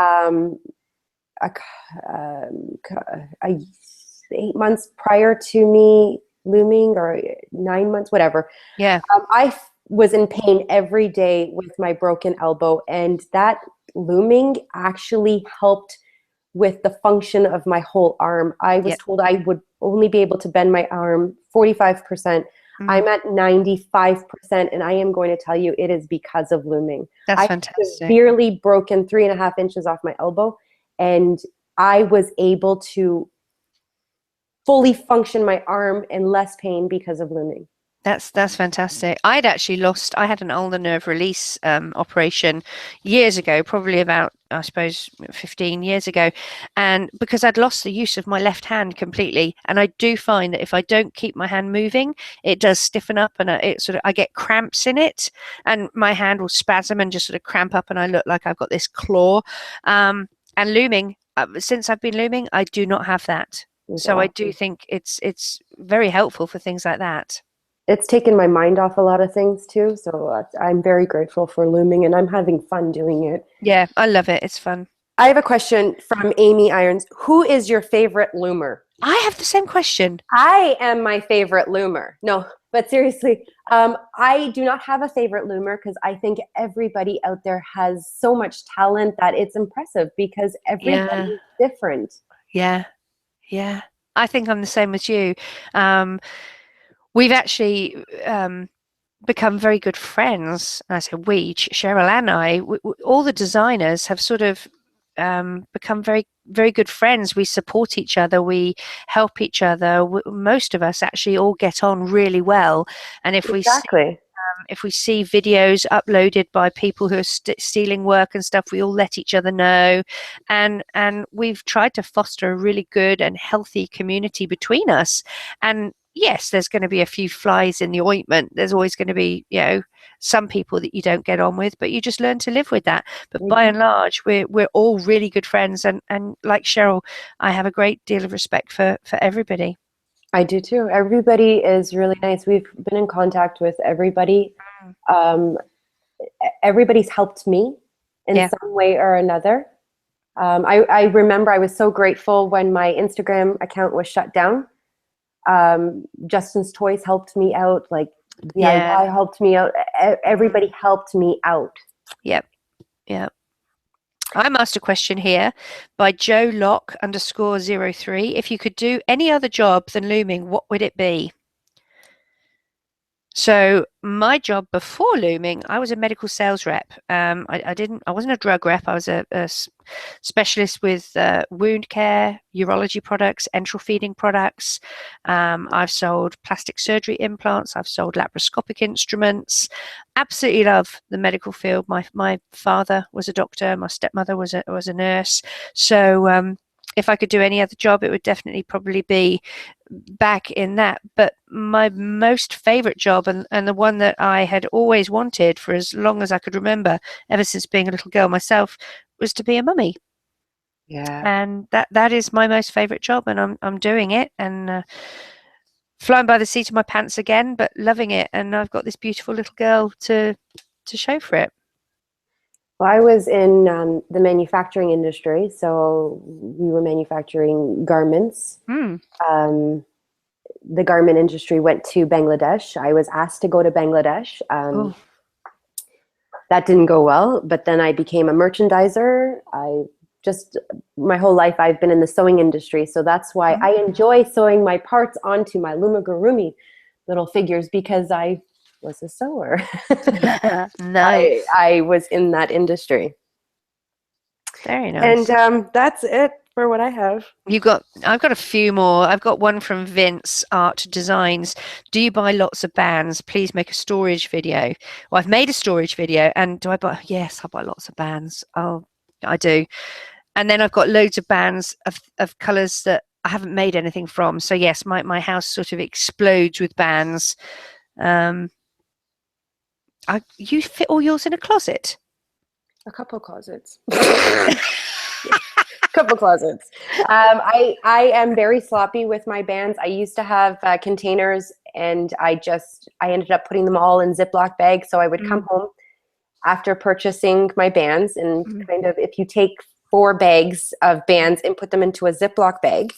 months prior to me looming, or 9 months, whatever. Yeah. I was in pain every day with my broken elbow, and that looming actually helped with the function of my whole arm. I was told I would only be able to bend my arm 45%. I'm at 95%, and I am going to tell you it is because of looming. That's fantastic. Severely broken 3.5 inches off my elbow, and I was able to fully function my arm in less pain because of looming. That's fantastic. I had an ulnar nerve release operation years ago, probably about, I suppose, 15 years ago. And because I'd lost the use of my left hand completely. And I do find that if I don't keep my hand moving, it does stiffen up and I get cramps in it and my hand will spasm and just sort of cramp up and I look like I've got this claw. And looming, since I've been looming, I do not have that. So I do think it's very helpful for things like that. It's taken my mind off a lot of things too. So I'm very grateful for looming and I'm having fun doing it. Yeah, I love it. It's fun. I have a question from Amy Irons. Who is your favorite loomer? I have the same question. I am my favorite loomer. No, but seriously, I do not have a favorite loomer because I think everybody out there has so much talent that it's impressive because everybody is different. Yeah. Yeah. I think I'm the same as you. We've actually become very good friends. I say we, Cheryl and I, all the designers have sort of become very, very good friends. We support each other. We help each other. Most of us actually all get on really well. And if we see videos uploaded by people who are stealing work and stuff, we all let each other know. And we've tried to foster a really good and healthy community between us. And yes, there's going to be a few flies in the ointment. There's always going to be, some people that you don't get on with, but you just learn to live with that. But by and large, we're all really good friends. And like Cheryl, I have a great deal of respect for everybody. I do too. Everybody is really nice. We've been in contact with everybody. Everybody's helped me in some way or another. I remember I was so grateful when my Instagram account was shut down. Justin's Toys helped me out. Like DIY helped me out. Everybody helped me out. Yep. I'm asked a question here by Joe Lock _03. If you could do any other job than looming, what would it be? So my job before looming, I was a medical sales rep. I wasn't a drug rep. I was a specialist with wound care, urology products, enteral feeding products. I've sold plastic surgery implants. I've sold laparoscopic instruments. Absolutely love the medical field. My father was a doctor. My stepmother was a nurse. So if I could do any other job, it would definitely probably be back in that. But my most favorite job and the one that I had always wanted for as long as I could remember, ever since being a little girl myself, was to be a mummy. Yeah. And that is my most favorite job, and I'm doing it and flying by the seat of my pants again, but loving it. And I've got this beautiful little girl to show for it. Well, I was in the manufacturing industry, so we were manufacturing garments. The garment industry went to Bangladesh. I was asked to go to Bangladesh. That didn't go well, but then I became a merchandiser. My whole life I've been in the sewing industry, so that's why I enjoy sewing my parts onto my Loomigurumi little figures, because I was a sewer. Nice. I was in that industry. Very nice. And that's it for what I have. I've got a few more. I've got one from Vince Art Designs. Do you buy lots of bands? Please make a storage video. Well, I've made a storage video. And do I buy? Yes, I buy lots of bands. Oh, I do. And then I've got loads of bands of colors that I haven't made anything from. So yes, my house sort of explodes with bands. You fit all yours in a closet? A couple closets. Couple closets. I am very sloppy with my bands. I used to have containers, and I ended up putting them all in Ziploc bags. So I would come home after purchasing my bands, and kind of, if you take 4 bags of bands and put them into a Ziploc bag,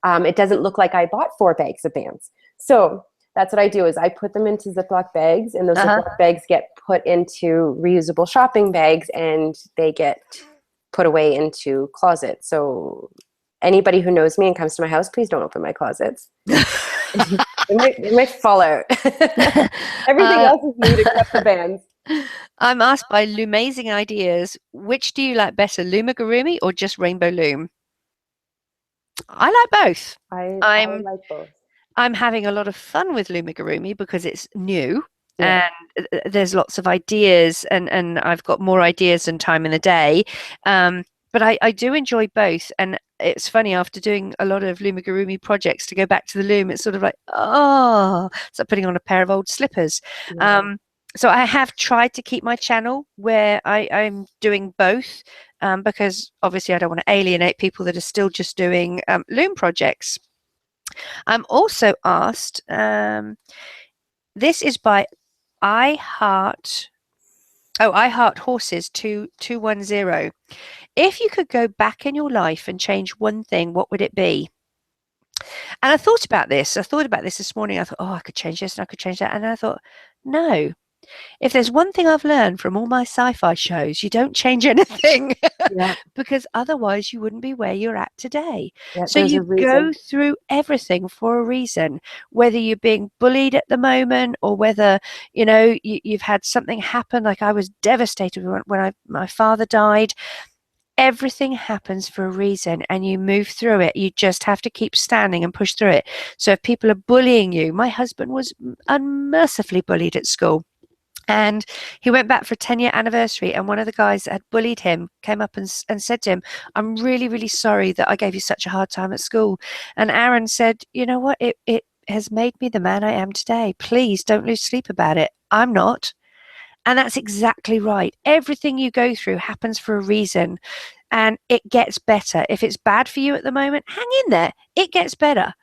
it doesn't look like I bought 4 bags of bands. So that's what I do, is I put them into Ziploc bags, and those Ziploc bags get put into reusable shopping bags, and they get put away into closets. So anybody who knows me and comes to my house, please don't open my closets. It might fall out. Everything else is neat except the bands. I'm asked by Loomazing Ideas, which do you like better, Loomigurumi or just Rainbow Loom? I like both. I I'm like both. I'm having a lot of fun with Loomigurumi because it's new Yeah. and there's lots of ideas and I've got more ideas than time in the day. Um, but I do enjoy both. And it's funny after doing a lot of Loomigurumi projects to go back to the loom, it's sort of like, oh, it's like putting on a pair of old slippers. Yeah. So I have tried to keep my channel where I'm doing both because obviously I don't want to alienate people that are still just doing loom projects. I'm also asked, this is by I Heart, I Heart Horses 2210. If you could go back in your life and change one thing, what would it be? And I thought about this. I thought about this morning. I thought, oh, I could change this and I could change that. And I thought, no, if there's one thing I've learned from all my sci-fi shows, you don't change anything Yeah. because otherwise you wouldn't be where you're at today. Yeah. So There's a you go reason. through everything for a reason, whether you're being bullied at the moment or whether, you've had something happen. Like I was devastated when my father died. Everything happens for a reason and you move through it. You just have to keep standing and push through it. So if people are bullying you, my husband was unmercifully bullied at school. And he went back for a 10-year anniversary, and one of the guys that had bullied him came up and said to him, I'm really, really sorry that I gave you such a hard time at school. And Aaron said, you know what? It has made me the man I am today. Please don't lose sleep about it. I'm not. And that's exactly right. Everything you go through happens for a reason and it gets better. If it's bad for you at the moment, hang in there. It gets better.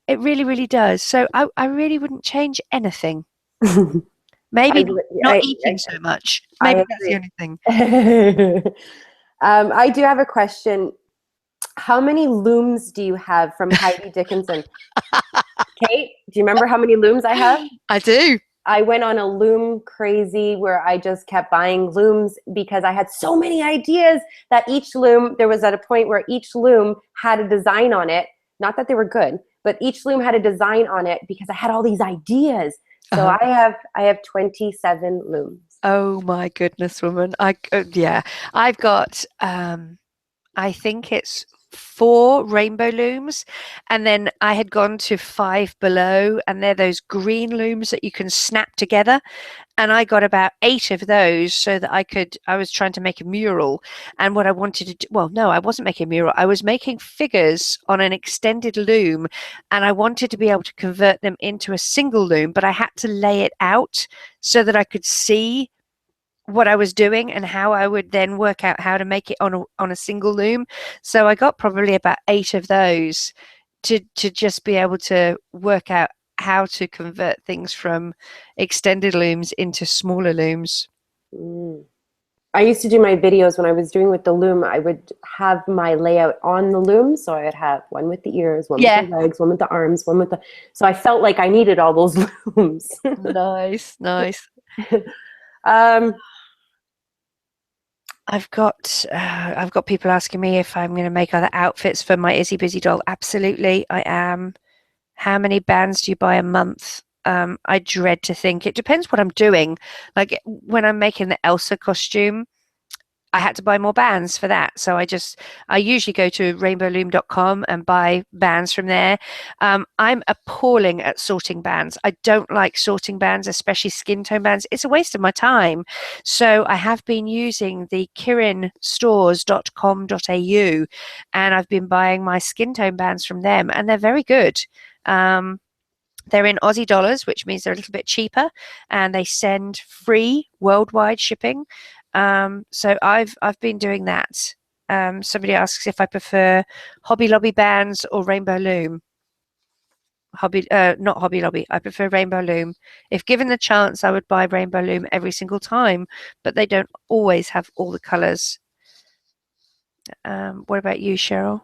It really, really does. So I really wouldn't change anything. Maybe not eating so much. I Maybe that's the agree. only thing. I do have a question. How many looms do you have from Heidi Dickinson? Kate, do you remember how many looms I have? I do. I went on a loom crazy where I just kept buying looms because I had so many ideas that each loom, there was at a point where each loom had a design on it. Not that they were good, but each loom had a design on it because I had all these ideas. So I have 27 looms. Oh my goodness, woman. Yeah. I've got I think it's 4 rainbow looms, and then I had gone to 5 below, and they're those green looms that you can snap together. And I got about 8 of those so that I was trying to make a mural. And what I wanted to do, well, no, I wasn't making a mural. I was making figures on an extended loom, and I wanted to be able to convert them into a single loom, but I had to lay it out so that I could see what I was doing and how I would then work out how to make it on a single loom. So I got probably about 8 of those to just be able to work out how to convert things from extended looms into smaller looms. Mm. I used to do my videos when I was doing with the loom. I would have my layout on the loom. So I would have one with the ears, one with the legs, one with the arms, one with the... So I felt like I needed all those looms. Nice, nice. um, I've got people asking me if I'm going to make other outfits for my Izzy Busy doll. Absolutely, I am. How many bands do you buy a month? I dread to think. It depends what I'm doing. Like when I'm making the Elsa costume, I had to buy more bands for that. So I usually go to rainbowloom.com and buy bands from there. I'm appalling at sorting bands. I don't like sorting bands, especially skin tone bands. It's a waste of my time. So I have been using the kirinstores.com.au and I've been buying my skin tone bands from them and they're very good. They're in Aussie dollars, which means they're a little bit cheaper, and they send free worldwide shipping. So I've been doing that. Somebody asks if I prefer Hobby Lobby bands or Rainbow Loom. Not Hobby Lobby. I prefer Rainbow Loom. If given the chance, I would buy Rainbow Loom every single time, but they don't always have all the colors. What about you, Cheryl?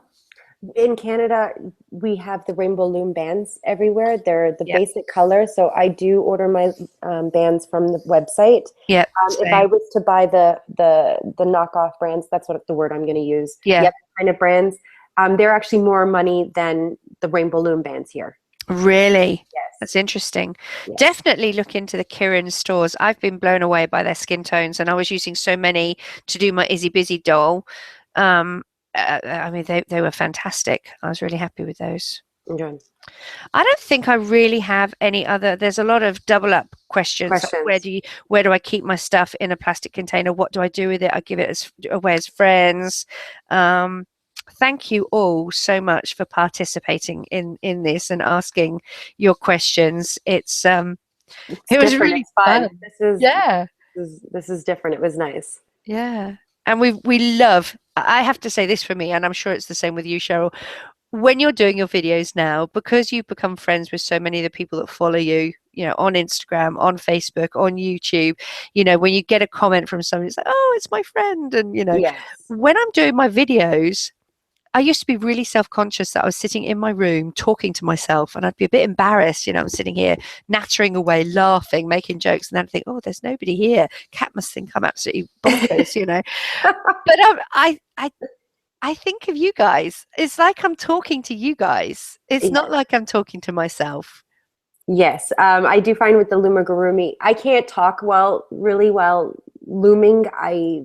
in Canada, we have the rainbow loom bands everywhere. They're the Yep. basic color. So I do order my bands from the website. Yep. If I was to buy the knockoff brands, that's what the word I'm going to use. Yeah. Yep, kind of brands. They're actually more money than the rainbow loom bands here. Really? Yes. That's interesting. Yes. Definitely look into the Kirin stores. I've been blown away by their skin tones, and I was using so many to do my Izzy Busy doll. I mean, they were fantastic. I was really happy with those. Okay. I don't think I really have any other. There's a lot of double up questions. Like Questions. where do I keep my stuff in a plastic container? What do I do with it? I give it away as friends. Thank you all so much for participating in this and asking your questions. It's It was different. really It's fun. fun. Yeah. This is different. It was nice. Yeah. And we love, I have to say this for me, and I'm sure it's the same with you, Cheryl. When you're doing your videos now, because you've become friends with so many of the people that follow you, on Instagram, on Facebook, on YouTube, when you get a comment from somebody, it's like, oh, it's my friend. And, Yes. when I'm doing my videos, I used to be really self-conscious that I was sitting in my room talking to myself, and I'd be a bit embarrassed. I'm sitting here nattering away, laughing, making jokes, and then I think, oh, there's nobody here. Cat must think I'm absolutely bonkers. But I think of you guys. It's like I'm talking to you guys. It's not like I'm talking to myself. Yes, I do find with the Loomigurumi, I can't talk really well looming. I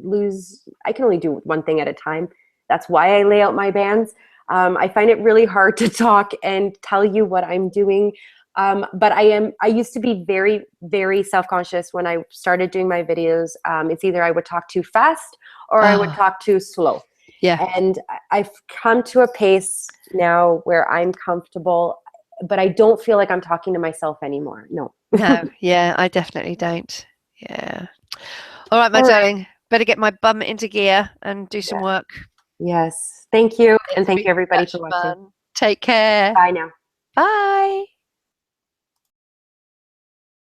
can only do one thing at a time. That's why I lay out my bands. I find it really hard to talk and tell you what I'm doing. But I used to be very, very self-conscious when I started doing my videos. It's either I would talk too fast or I would talk too slow. Yeah. And I've come to a pace now where I'm comfortable, but I don't feel like I'm talking to myself anymore. No. No. Yeah, I definitely don't. Yeah. All right, my All right. darling. Better get my bum into gear and do some work. Yes. Thank you. And It's thank been you everybody such for watching. fun. Take care. Bye now. Bye.